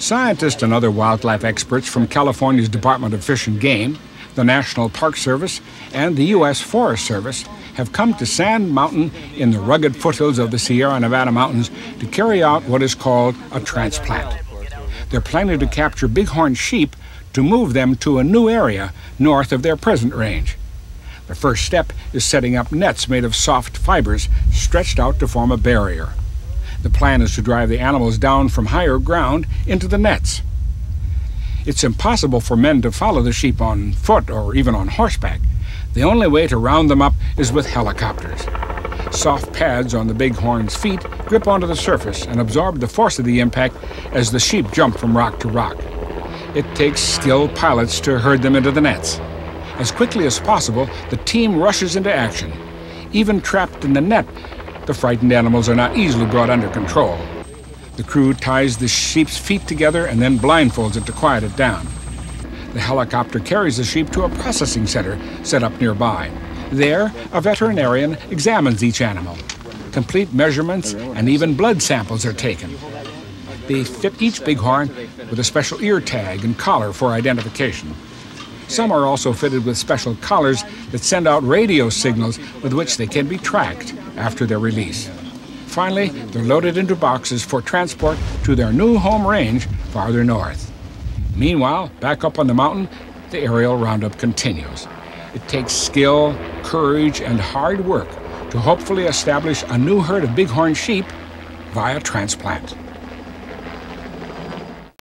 Scientists and other wildlife experts from California's Department of Fish and Game, the National Park Service, and the U.S. Forest Service have come to Sand Mountain in the rugged foothills of the Sierra Nevada mountains to carry out what is called a transplant. They're planning to capture bighorn sheep to move them to a new area north of their present range. The first step is setting up nets made of soft fibers stretched out to form a barrier. The plan is to drive the animals down from higher ground into the nets. It's impossible for men to follow the sheep on foot or even on horseback. The only way to round them up is with helicopters. Soft pads on the bighorn's feet grip onto the surface and absorb the force of the impact as the sheep jump from rock to rock. It takes skilled pilots to herd them into the nets. As quickly as possible, the team rushes into action. Even trapped in the net, the frightened animals are not easily brought under control. The crew ties the sheep's feet together and then blindfolds it to quiet it down. The helicopter carries the sheep to a processing center set up nearby. There, a veterinarian examines each animal. Complete measurements and even blood samples are taken. They fit each bighorn with a special ear tag and collar for identification. Some are also fitted with special collars that send out radio signals with which they can be tracked after their release. Finally, they're loaded into boxes for transport to their new home range farther north. Meanwhile, back up on the mountain, the aerial roundup continues. It takes skill, courage, and hard work to hopefully establish a new herd of bighorn sheep via transplant.